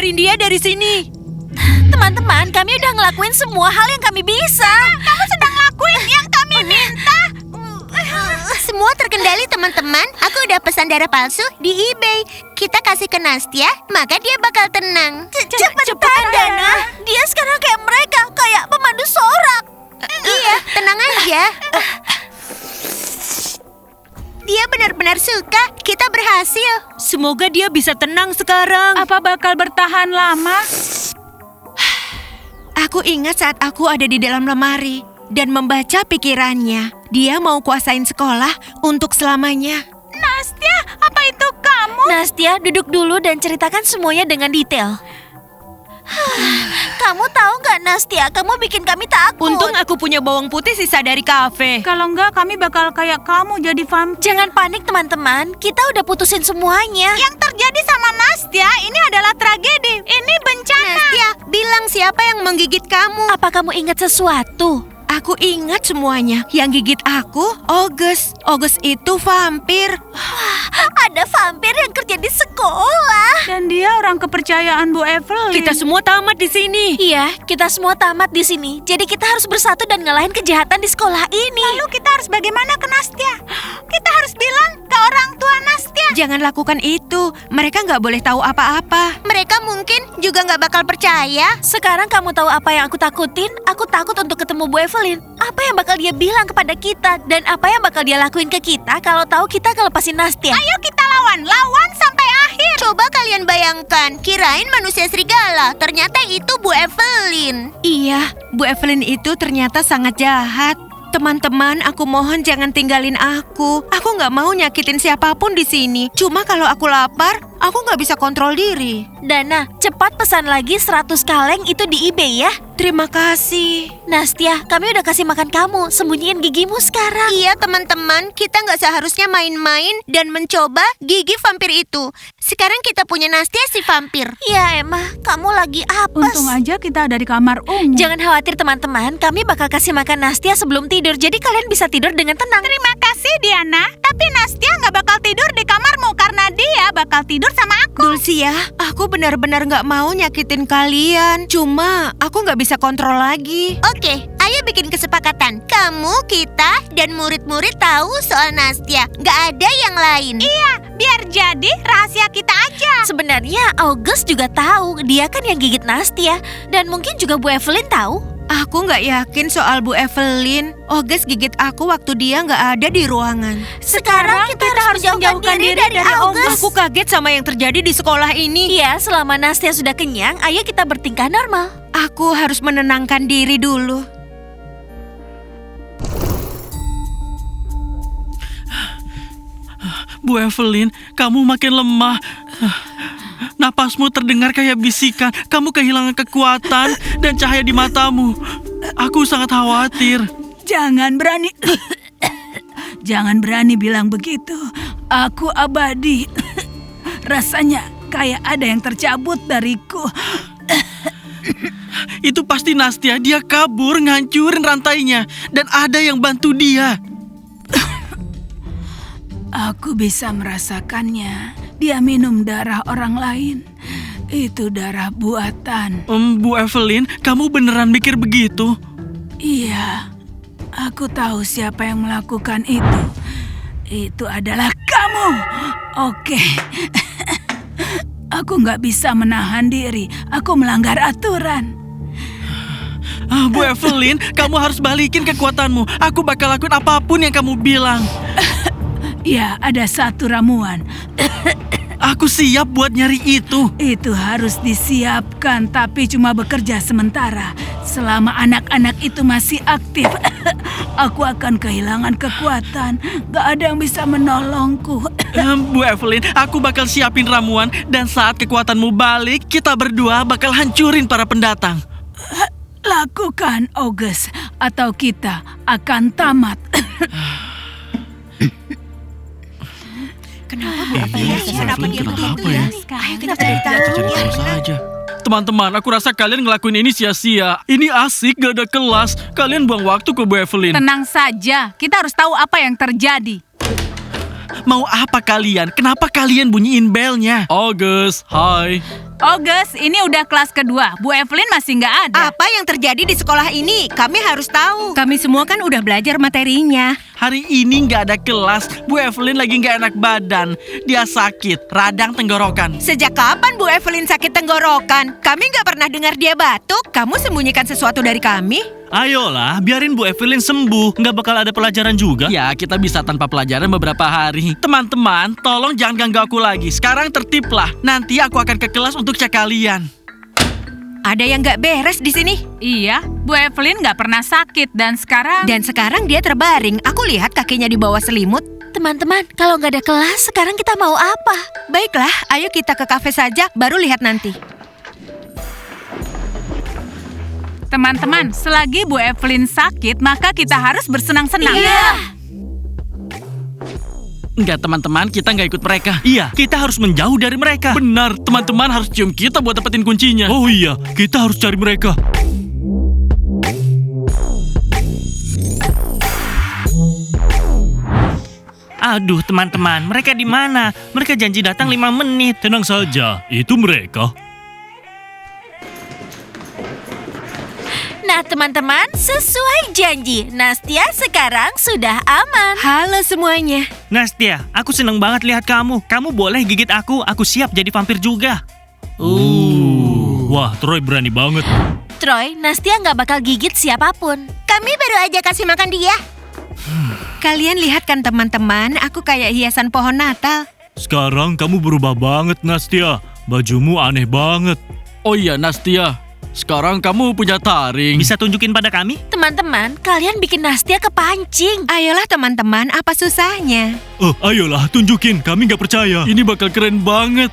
keluarin dia dari sini. Teman-teman, kami udah ngelakuin semua hal yang kami bisa. Kamu sedang lakuin yang kami minta. Semua terkendali, teman-teman. Aku udah pesan darah palsu di eBay. Kita kasih ke Nastya, maka dia bakal tenang. Cepetan, Dana. Dia sekarang kayak mereka, kayak pemandu sorak. Iya, tenang aja. Dia benar-benar suka. Kita berhasil. Semoga dia bisa tenang sekarang. Apa bakal bertahan lama? Aku ingat saat aku ada di dalam lemari dan membaca pikirannya. Dia mau kuasain sekolah untuk selamanya. Nastya, apa itu kamu? Nastya, duduk dulu dan ceritakan semuanya dengan detail. Kamu tahu nggak, Nastya? Kamu bikin kami takut. Untung aku punya bawang putih sisa dari kafe. Kalau enggak, kami bakal kayak kamu jadi vampir. Jangan panik, teman-teman. Kita udah putusin semuanya. Yang terjadi sama Nastya ini adalah tragedi. Ini bencana. Nastya, bilang siapa yang menggigit kamu. Apa kamu ingat sesuatu? Aku ingat semuanya. Yang gigit aku, August. August itu vampir. Ada vampir yang kerja di sekolah. Dan dia orang kepercayaan Bu Evelyn. Kita semua tamat di sini. Iya, kita semua tamat di sini. Jadi kita harus bersatu dan ngalahin kejahatan di sekolah ini. Lalu kita harus bagaimana ke Nastya? Kita harus bilang ke orang tua Nastya. Jangan lakukan itu. Mereka nggak boleh tahu apa-apa. Mereka mungkin juga nggak bakal percaya. Sekarang kamu tahu apa yang aku takutin? Aku takut untuk ketemu Bu Evelyn. Apa yang bakal dia bilang kepada kita? Dan apa yang bakal dia lakuin ke kita kalau tahu kita ngelepasin Nastya? Ayo kita lawan sampai akhir. Coba kalian bayangkan, kirain manusia serigala, ternyata itu Bu Evelyn. Iya, Bu Evelyn itu ternyata sangat jahat. Teman-teman, aku mohon jangan tinggalin aku. Aku nggak mau nyakitin siapapun di sini. Cuma kalau aku lapar, aku nggak bisa kontrol diri. Dana, cepat pesan lagi 100 kaleng itu di eBay ya. Terima kasih. Nastya, kami udah kasih makan kamu. Sembunyiin gigimu sekarang. Iya teman-teman, kita nggak seharusnya main-main dan mencoba gigi vampir itu. Sekarang kita punya Nastya si vampir. Iya Emma, kamu lagi apes. Untung aja kita ada di kamar umum. Jangan khawatir teman-teman, kami bakal kasih makan Nastya sebelum tidur. Jadi kalian bisa tidur dengan tenang. Terima kasih Diana. Tapi Nastya nggak bakal tidur di kamarmu karena dia bakal tidur sama aku. Dulcia, aku benar-benar nggak mau nyakitin kalian. Cuma aku nggak bisa kontrol lagi. Oke, ayo bikin kesepakatan. Kamu, kita, dan murid-murid tahu soal Nastya. Nggak ada yang lain. Iya, biar jadi rahasia kita aja. Sebenarnya August juga tahu, dia kan yang gigit Nastya. Dan mungkin juga Bu Evelyn tahu. Aku nggak yakin soal Bu Evelyn. August gigit aku waktu dia nggak ada di ruangan. Sekarang kita harus menjauhkan diri dari August. Aku kaget sama yang terjadi di sekolah ini. Iya, selama Nastya sudah kenyang, ayo kita bertingkah normal. Aku harus menenangkan diri dulu. Bu Evelyn, kamu makin lemah. Napasmu terdengar kayak bisikan. Kamu kehilangan kekuatan dan cahaya di matamu. Aku sangat khawatir. Jangan berani Jangan berani bilang begitu. Aku abadi. Rasanya kayak ada yang tercabut dariku. Itu pasti Nastya. Dia kabur, ngancurin rantainya. Dan ada yang bantu dia. Aku bisa merasakannya. Dia minum darah orang lain. Itu darah buatan. Bu Evelyn, kamu beneran mikir begitu? Iya, aku tahu siapa yang melakukan itu. Itu adalah kamu. Oke. Aku nggak bisa menahan diri. Aku melanggar aturan. Bu Evelyn, kamu harus balikin kekuatanmu. Aku bakal lakuin apapun yang kamu bilang. Ya, ada satu ramuan. Aku siap buat nyari itu. Itu harus disiapkan, tapi cuma bekerja sementara. Selama anak-anak itu masih aktif, aku akan kehilangan kekuatan. Gak ada yang bisa menolongku. Bu Evelyn, aku bakal siapin ramuan. Dan saat kekuatanmu balik, kita berdua bakal hancurin para pendatang. Lakukan, August, atau kita akan tamat. Kenapa dia begitu ya? Ayo kita cari tahu. Saja. Teman-teman, aku rasa kalian ngelakuin ini sia-sia. Ini asik, gak ada kelas. Kalian buang waktu ke Bu Evelyn. Tenang saja, kita harus tahu apa yang terjadi. Mau apa kalian? Kenapa kalian bunyiin belnya? August, hai. Gus, ini udah kelas kedua. Bu Evelyn masih nggak ada. Apa yang terjadi di sekolah ini? Kami harus tahu. Kami semua kan udah belajar materinya. Hari ini nggak ada kelas. Bu Evelyn lagi nggak enak badan. Dia sakit, radang tenggorokan. Sejak kapan Bu Evelyn sakit tenggorokan? Kami nggak pernah dengar dia batuk. Kamu sembunyikan sesuatu dari kami? Ayolah, biarin Bu Evelyn sembuh. Nggak bakal ada pelajaran juga. Ya, kita bisa tanpa pelajaran beberapa hari. Teman-teman, tolong jangan ganggu aku lagi. Sekarang tertiblah. Nanti aku akan ke kelas untuk cek kalian. Ada yang nggak beres di sini. Iya, Bu Evelyn nggak pernah sakit dan sekarang... Dan sekarang dia terbaring. Aku lihat kakinya di bawah selimut. Teman-teman, kalau nggak ada kelas, sekarang kita mau apa? Baiklah, ayo kita ke kafe saja, baru lihat nanti. Teman-teman, selagi Bu Evelyn sakit, maka kita harus bersenang-senang. Enggak, teman-teman, kita nggak ikut mereka. Iya, kita harus menjauh dari mereka. Benar, teman-teman harus cium kita buat dapetin kuncinya. Oh iya, kita harus cari mereka. Aduh, teman-teman, mereka di mana? Mereka janji datang 5 menit. Tenang saja, itu mereka. Nah, teman-teman, sesuai janji, Nastia sekarang sudah aman. Halo semuanya. Nastia, aku seneng banget lihat kamu. Kamu boleh gigit aku siap jadi vampir juga. Wah, Troy berani banget. Troy, Nastia nggak bakal gigit siapapun. Kami baru aja kasih makan dia. Kalian lihat kan teman-teman, aku kayak hiasan pohon Natal. Sekarang kamu berubah banget, Nastia. Bajumu aneh banget. Oh iya, Nastia. Sekarang kamu punya taring. Bisa tunjukin pada kami? Teman-teman, kalian bikin Nastia kepancing. Ayolah teman-teman, apa susahnya? Oh, ayolah, tunjukin. Kami nggak percaya. Ini bakal keren banget.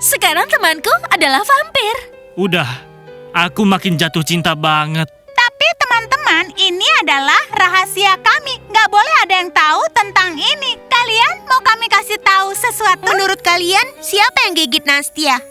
Sekarang temanku adalah vampir. Udah, aku makin jatuh cinta banget. Tapi teman-teman, ini adalah rahasia kami. Nggak boleh ada yang tahu tentang ini. Kalian mau kami kasih tahu sesuatu? Menurut kalian, siapa yang gigit Nastia?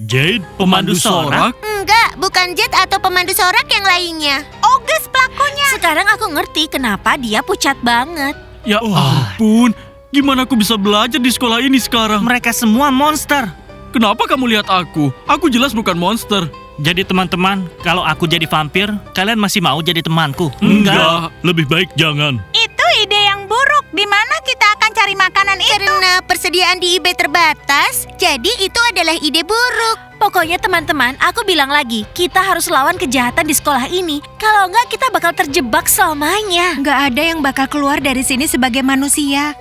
Jade, pemandu sorak. Enggak, bukan Jet atau pemandu sorak yang lainnya. Gus pelakunya. Sekarang aku ngerti kenapa dia pucat banget. Ya ampun, gimana aku bisa belajar di sekolah ini sekarang? Mereka semua monster. Kenapa kamu lihat aku? Aku jelas bukan monster. Jadi teman-teman, kalau aku jadi vampir, kalian masih mau jadi temanku? Enggak. Lebih baik jangan. Itu ide yang buruk. Di mana kita akan cari makanan itu? Karena persediaan di eBay terbatas, jadi itu adalah ide buruk. Pokoknya teman-teman, aku bilang lagi, kita harus lawan kejahatan di sekolah ini. Kalau enggak, kita bakal terjebak selamanya. Nggak ada yang bakal keluar dari sini sebagai manusia.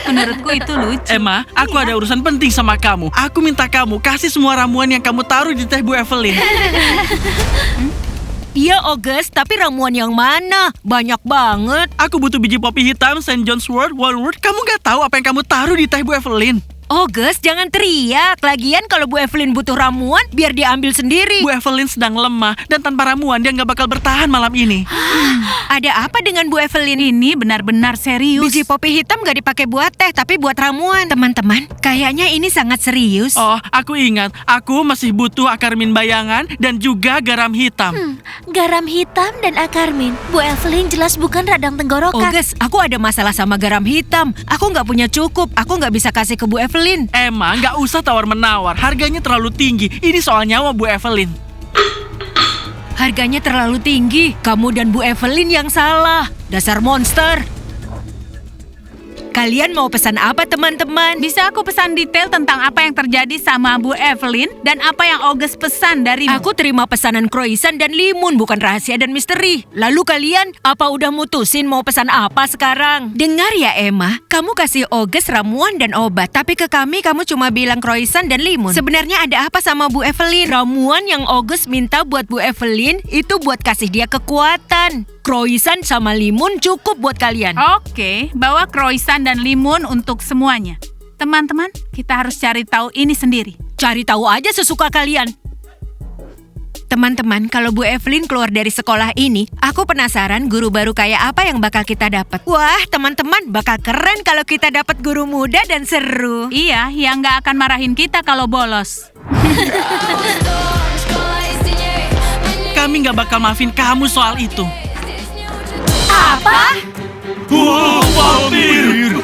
Menurutku itu lucu. Emma, aku ada urusan penting sama kamu. Aku minta kamu kasih semua ramuan yang kamu taruh di teh Bu Evelyn. Iya, Gus, tapi ramuan yang mana? Banyak banget. Aku butuh biji popi hitam, St. John's Wort, Walnut. Kamu nggak tahu apa yang kamu taruh di teh Bu Evelyn? Gus, jangan teriak. Lagian kalau Bu Evelyn butuh ramuan, biar dia ambil sendiri. Bu Evelyn sedang lemah dan tanpa ramuan dia nggak bakal bertahan malam ini. Ada apa dengan Bu Evelyn? Ini benar-benar serius. Biji popi hitam gak dipakai buat teh, tapi buat ramuan. Teman-teman, kayaknya ini sangat serius. Oh, aku ingat. Aku masih butuh akarmin bayangan dan juga garam hitam. Garam hitam dan akarmin. Bu Evelyn jelas bukan radang tenggorokan. Gus, aku ada masalah sama garam hitam. Aku nggak punya cukup. Aku nggak bisa kasih ke Bu Evelyn. Emma, nggak usah tawar-menawar. Harganya terlalu tinggi. Ini soal nyawa Bu Evelyn. Harganya terlalu tinggi. Kamu dan Bu Evelyn yang salah. Dasar monster. Kalian mau pesan apa teman-teman? Bisa aku pesan detail tentang apa yang terjadi sama Bu Evelyn dan apa yang Gus pesan darimu? Aku terima pesanan croissant dan limun, bukan rahasia dan misteri. Lalu kalian, apa udah mutusin mau pesan apa sekarang? Dengar ya Emma, kamu kasih Gus ramuan dan obat, tapi ke kami kamu cuma bilang croissant dan limun. Sebenarnya ada apa sama Bu Evelyn? Ramuan yang Gus minta buat Bu Evelyn itu buat kasih dia kekuatan. Croissant sama limun cukup buat kalian. Oke, bawa croissant dan limun untuk semuanya. Teman-teman, kita harus cari tahu ini sendiri. Cari tahu aja sesuka kalian. Teman-teman, kalau Bu Evelyn keluar dari sekolah ini, aku penasaran guru baru kayak apa yang bakal kita dapat. Wah, teman-teman, bakal keren kalau kita dapat guru muda dan seru. Iya, yang nggak akan marahin kita kalau bolos. Kami nggak bakal maafin kamu soal itu. Apa? Wow, vampir!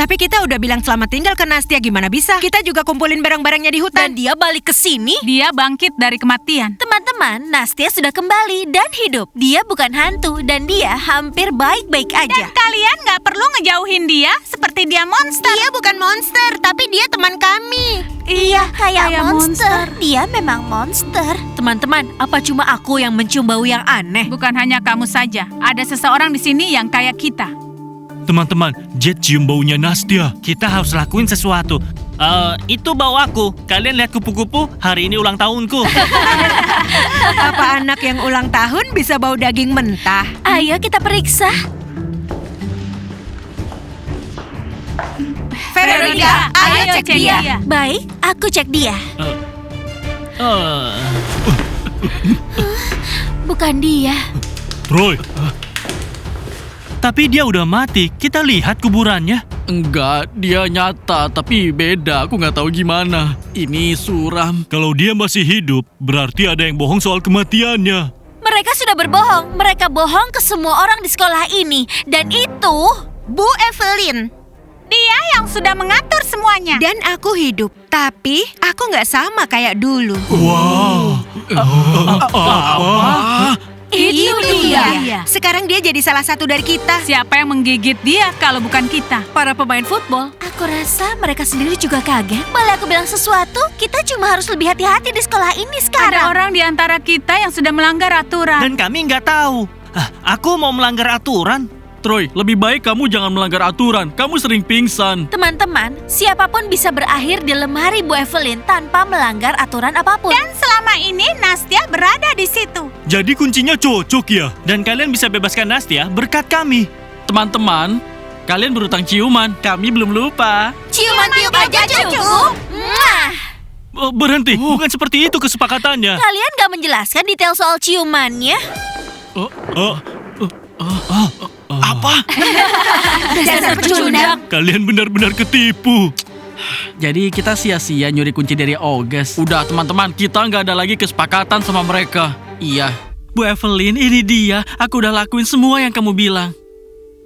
Tapi kita udah bilang selamat tinggal ke Nastia, gimana bisa? Kita juga kumpulin barang-barangnya di hutan. Dan dia balik ke sini. Dia bangkit dari kematian. Teman-teman, Nastia sudah kembali dan hidup. Dia bukan hantu dan dia hampir baik-baik aja. Kalian nggak perlu ngejauhin dia seperti dia monster. Dia bukan monster, tapi dia teman kami. Iya, kayak kayak monster. Dia memang monster. Teman-teman, apa cuma aku yang mencium bau yang aneh? Bukan hanya kamu saja. Ada seseorang di sini yang kayak kita. Teman-teman, Jet cium baunya Nastia. Kita harus lakuin sesuatu. Itu bau aku. Kalian lihat kupu-kupu? Hari ini ulang tahunku. Apa anak yang ulang tahun bisa bau daging mentah? Ayo kita periksa. Veronica, ayo cek dia. Baik, aku cek dia. Bukan dia. Troy. Tapi dia udah mati. Kita lihat kuburannya. Enggak, dia nyata, tapi beda. Aku nggak tahu gimana. Ini suram. Kalau dia masih hidup, berarti ada yang bohong soal kematiannya. Mereka sudah berbohong. Mereka bohong ke semua orang di sekolah ini. Dan itu... Bu Evelyn. Dia yang sudah mengatur semuanya. Dan aku hidup, tapi aku nggak sama kayak dulu. Wow. Itu dia. dia. Sekarang dia jadi salah satu dari kita. Siapa yang menggigit dia kalau bukan kita? para pemain football. Aku rasa mereka sendiri juga kaget. Boleh aku bilang sesuatu? Kita cuma harus lebih hati-hati di sekolah ini Ada sekarang. orang di antara kita yang sudah melanggar aturan. Dan kami nggak tahu. Aku mau melanggar aturan. Troy, lebih baik kamu jangan melanggar aturan. Kamu sering pingsan. Teman-teman, siapapun bisa berakhir di lemari Bu Evelyn tanpa melanggar aturan apapun. Dan selama ini Nastia berada di situ. Jadi kuncinya cocok ya. Dan kalian bisa bebaskan Nastia berkat kami. Teman-teman, kalian berutang ciuman. Kami belum lupa. Ciuman-cium aja cukup. Mwah! Berhenti, bukan seperti itu kesepakatannya. Kalian gak menjelaskan detail soal ciumannya? Apa? Dasar pecundang. Kalian benar-benar ketipu. Jadi kita sia-sia nyuri kunci dari Oges. Udah teman-teman, kita nggak ada lagi kesepakatan sama mereka. Iya. Bu Evelyn, ini dia. Aku udah lakuin semua yang kamu bilang.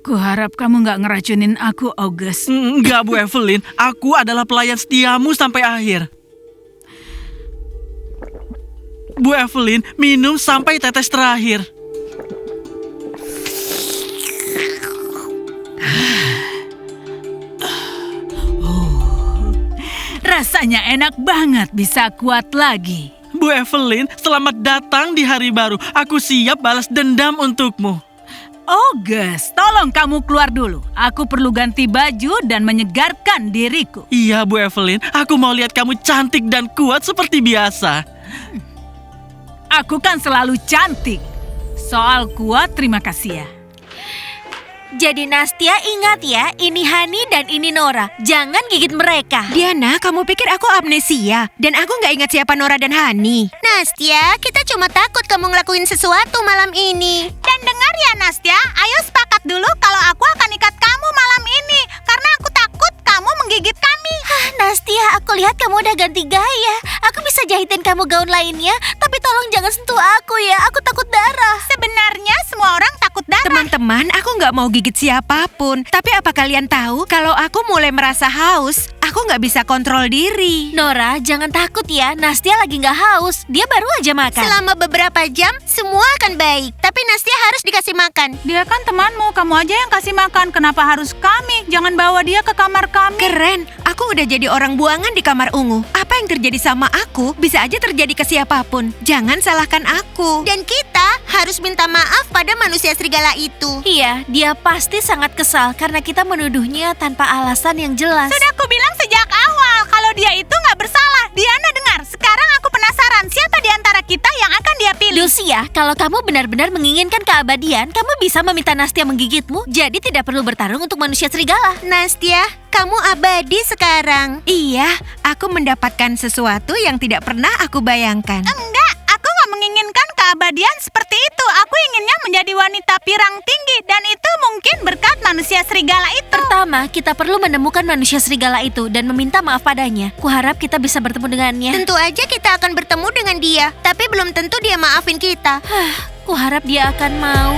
Kuharap kamu nggak ngeracunin aku, August. Enggak, Bu Evelyn. Aku adalah pelayan setiamu sampai akhir. Bu Evelyn, minum sampai tetes terakhir. Rasanya enak banget, bisa kuat lagi. Bu Evelyn, selamat datang di hari baru. Aku siap balas dendam untukmu. August, tolong kamu keluar dulu. Aku perlu ganti baju dan menyegarkan diriku. Iya, Bu Evelyn. Aku mau lihat kamu cantik dan kuat seperti biasa. Aku kan selalu cantik. Soal kuat, terima kasih ya. Jadi Nastia ingat ya, ini Hani dan ini Nora. Jangan gigit mereka. Diana, kamu pikir aku amnesia? Dan aku nggak ingat siapa Nora dan Hani. Nastia, kita cuma takut kamu ngelakuin sesuatu malam ini. Dan dengar ya Nastia, ayo sepakat dulu kalau aku akan ikat kamu malam ini. Karena aku takut kamu menggigit kami. Nastia, aku lihat kamu udah ganti gaya. Aku bisa jahitin kamu gaun lainnya, tapi tolong jangan sentuh aku ya. Aku takut darah. Sebenarnya semua orang takut darah. Teman-teman, aku nggak mau gigit siapapun. Tapi apa kalian tahu kalau aku mulai merasa haus, aku nggak bisa kontrol diri. Nora, jangan takut ya. Nastia lagi nggak haus. Dia baru aja makan. Selama beberapa jam, semua akan baik. Tapi Nastia harus dikasih makan. Dia kan temanmu, kamu aja yang kasih makan. Kenapa harus kami? Jangan bawa dia ke kamar kami. Keren, aku udah jadi orang buangan di kamar ungu. Apa yang terjadi sama aku bisa aja terjadi ke siapapun. Jangan salahkan aku. Dan kita harus minta maaf pada manusia serigala itu. Iya, dia pasti sangat kesal karena kita menuduhnya tanpa alasan yang jelas. Sudah aku bilang sejak awal kalau dia itu nggak bersalah. Diana dengar, sekarang aku penasaran siapa di antara kita yang akan dia pilih. Lucia, kalau kamu benar-benar menginginkan keabadian, kamu bisa meminta Nastia menggigitmu. Jadi tidak perlu bertarung untuk manusia serigala. Nastia, kamu abadi sekarang. Iya, aku mendapatkan sesuatu yang tidak pernah aku bayangkan. Enggak, aku nggak menginginkan keabadian seperti itu. Aku inginnya menjadi wanita pirang tinggi dan itu mungkin berkat manusia serigala itu. Pertama, kita perlu menemukan manusia serigala itu dan meminta maaf padanya. Kuharap kita bisa bertemu dengannya. Tentu aja kita akan bertemu dengan dia. Tapi belum tentu dia maafin kita. Kuharap dia akan mau.